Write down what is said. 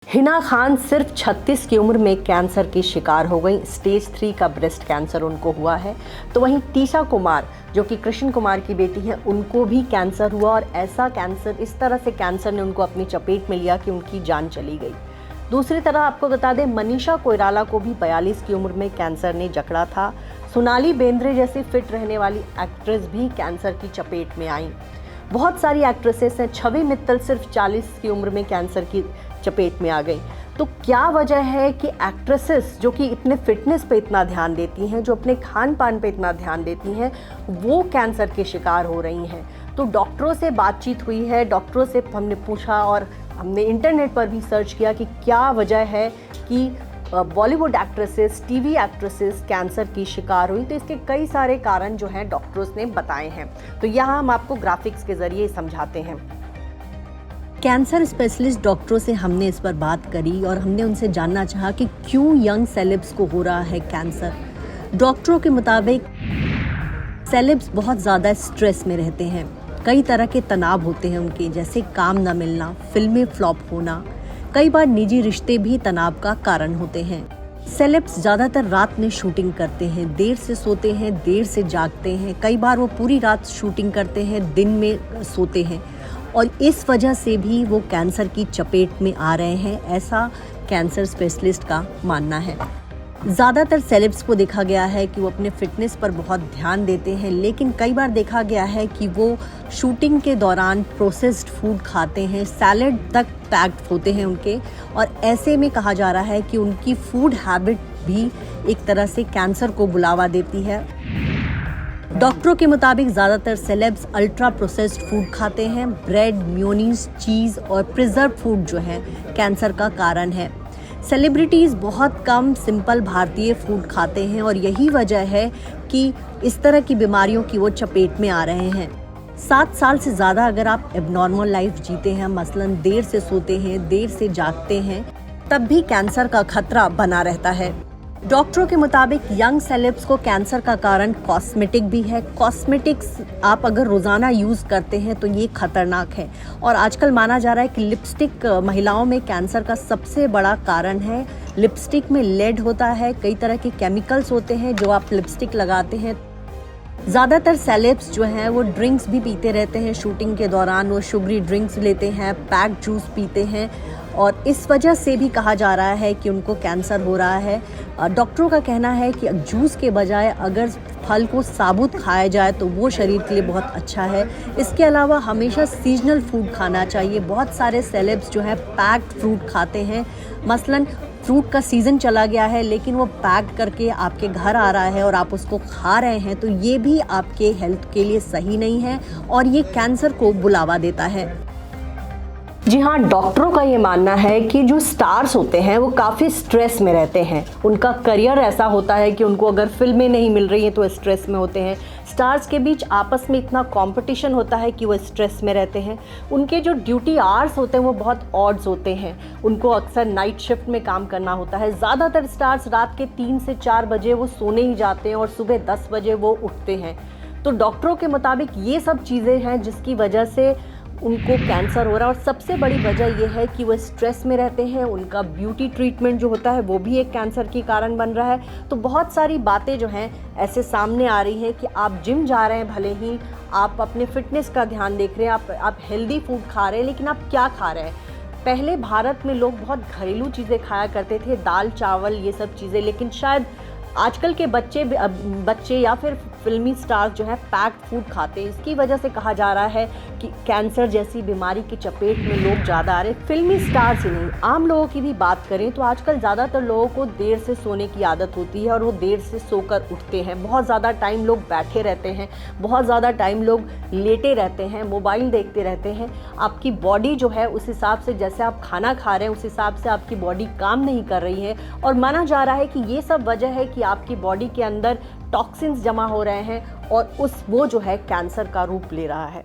हिना खान सिर्फ 36 की उम्र में कैंसर की शिकार हो गई। स्टेज 3 का ब्रेस्ट कैंसर उनको हुआ है। तो वहीं तीशा कुमार जो कि कृष्ण कुमार की बेटी है, उनको भी कैंसर हुआ और ऐसा कैंसर, इस तरह से कैंसर ने उनको अपनी चपेट में लिया कि उनकी जान चली गई। दूसरी तरफ आपको बता दें, मनीषा कोइराला को भी 42 की उम्र में कैंसर ने जकड़ा था। सोनाली बेंद्रे जैसी फिट रहने वाली एक्ट्रेस भी कैंसर की चपेट में आई। बहुत सारी एक्ट्रेसेस हैं। छवि मित्तल सिर्फ 40 की उम्र में कैंसर की चपेट में आ गई। तो क्या वजह है कि एक्ट्रेसेस जो कि इतने फिटनेस पे इतना ध्यान देती हैं, जो अपने खान पान पे इतना ध्यान देती हैं, वो कैंसर के शिकार हो रही हैं? तो डॉक्टरों से बातचीत हुई है, डॉक्टरों से हमने पूछा और हमने इंटरनेट पर भी सर्च किया कि क्या वजह है कि Bollywood actresses, TV actresses cancer की शिकार हुई। तो इसके कई सारे कारण जो हैं डॉक्टर्स ने बताए हैं। तो यहाँ हम आपको ग्राफिक्स के जरिए समझाते हैं। कैंसर स्पेशलिस्ट डॉक्टरों से हमने इस पर बात करी और हमने उनसे जानना चाहा कि क्यों यंग सेलेब्स को हो रहा है कैंसर। डॉक्टरों के मुताबिक सेलेब्स बहुत ज़्यादा स्ट्रेस में रहते हैं। कई तरह के तनाव होते हैं उनके, जैसे काम न मिलना, फिल्में फ्लॉप होना, कई बार निजी रिश्ते भी तनाव का कारण होते हैं। सेलेब्स ज़्यादातर रात में शूटिंग करते हैं, देर से सोते हैं, देर से जागते हैं। कई बार वो पूरी रात शूटिंग करते हैं, दिन में सोते हैं और इस वजह से भी वो कैंसर की चपेट में आ रहे हैं, ऐसा कैंसर स्पेशलिस्ट का मानना है। ज़्यादातर सेलेब्स को देखा गया है कि वो अपने फिटनेस पर बहुत ध्यान देते हैं, लेकिन कई बार देखा गया है कि वो शूटिंग के दौरान प्रोसेस्ड फूड खाते हैं, सैलेड तक पैक्ड होते हैं उनके, और ऐसे में कहा जा रहा है कि उनकी फूड हैबिट भी एक तरह से कैंसर को बुलावा देती है। डॉक्टरों के मुताबिक ज़्यादातर सेलेब्स अल्ट्रा प्रोसेस्ड फूड खाते हैं। ब्रेड, मेयोनीज, चीज़ और प्रिजर्व फूड जो है कैंसर का कारण है। सेलिब्रिटीज़ बहुत कम सिंपल भारतीय फूड खाते हैं और यही वजह है कि इस तरह की बीमारियों की वो चपेट में आ रहे हैं। 7 साल से ज़्यादा अगर आप एबनॉर्मल लाइफ जीते हैं, मसलन देर से सोते हैं, देर से जागते हैं, तब भी कैंसर का खतरा बना रहता है। डॉक्टरों के मुताबिक यंग सेलेब्स को कैंसर का कारण कॉस्मेटिक भी है। कॉस्मेटिक्स आप अगर रोज़ाना यूज़ करते हैं तो ये खतरनाक है और आजकल माना जा रहा है कि लिपस्टिक महिलाओं में कैंसर का सबसे बड़ा कारण है। लिपस्टिक में लेड होता है, कई तरह के केमिकल्स होते हैं जो आप लिपस्टिक लगाते हैं। ज़्यादातर सेलेब्स जो हैं वो ड्रिंक्स भी पीते रहते हैं शूटिंग के दौरान। वो शुगरी ड्रिंक्स लेते हैं, पैक्ड जूस पीते हैं और इस वजह से भी कहा जा रहा है कि उनको कैंसर हो रहा है। डॉक्टरों का कहना है कि जूस के बजाय अगर फल को साबुत खाया जाए तो वो शरीर के लिए बहुत अच्छा है। इसके अलावा हमेशा सीजनल फूड खाना चाहिए। बहुत सारे सेलेब्स जो है पैक्ड फ्रूट खाते हैं, मसलन फ्रूट का सीज़न चला गया है लेकिन वो पैक करके आपके घर आ रहा है और आप उसको खा रहे हैं, तो ये भी आपके हेल्थ के लिए सही नहीं है और ये कैंसर को बुलावा देता है। जी हाँ, डॉक्टरों का ये मानना है कि जो स्टार्स होते हैं वो काफ़ी स्ट्रेस में रहते हैं। उनका करियर ऐसा होता है कि उनको अगर फिल्में नहीं मिल रही हैं तो स्ट्रेस में होते हैं। स्टार्स के बीच आपस में इतना कंपटीशन होता है कि वो स्ट्रेस में रहते हैं। उनके जो ड्यूटी आवर्स होते हैं वो बहुत ऑड्स होते हैं। उनको अक्सर नाइट शिफ्ट में काम करना होता है। ज़्यादातर स्टार्स रात के 3 से 4 बजे वो सोने ही जाते हैं और सुबह 10 बजे वो उठते हैं। तो डॉक्टरों के मुताबिक ये सब चीज़ें हैं जिसकी वजह से उनको कैंसर हो रहा है और सबसे बड़ी वजह यह है कि वो स्ट्रेस में रहते हैं। उनका ब्यूटी ट्रीटमेंट जो होता है वो भी एक कैंसर की कारण बन रहा है। तो बहुत सारी बातें जो हैं ऐसे सामने आ रही हैं कि आप जिम जा रहे हैं, भले ही आप अपने फिटनेस का ध्यान देख रहे हैं, आप हेल्दी फूड खा रहे हैं, लेकिन आप क्या खा रहे हैं? पहले भारत में लोग बहुत घरेलू चीज़ें खाया करते थे, दाल चावल ये सब चीज़ें, लेकिन शायद आजकल के बच्चे या फिर फिल्मी स्टार्स जो है पैक्ड फूड खाते हैं। इसकी वजह से कहा जा रहा है कि कैंसर जैसी बीमारी की चपेट में लोग ज़्यादा आ रहे हैं। फिल्मी स्टार्स ही नहीं, आम लोगों की भी बात करें तो आजकल ज़्यादातर लोगों को देर से सोने की आदत होती है और वो देर से सोकर उठते हैं। बहुत ज़्यादा टाइम लोग बैठे रहते हैं, बहुत ज़्यादा टाइम लोग लेटे रहते हैं, मोबाइल देखते रहते हैं। आपकी बॉडी जो है उस हिसाब से, जैसे आप खाना खा रहे हैं उस हिसाब से आपकी बॉडी काम नहीं कर रही है और माना जा रहा है कि ये सब वजह है कि आपकी बॉडी के अंदर टॉक्सिन्स जमा हो रहे हैं और वो जो है कैंसर का रूप ले रहा है।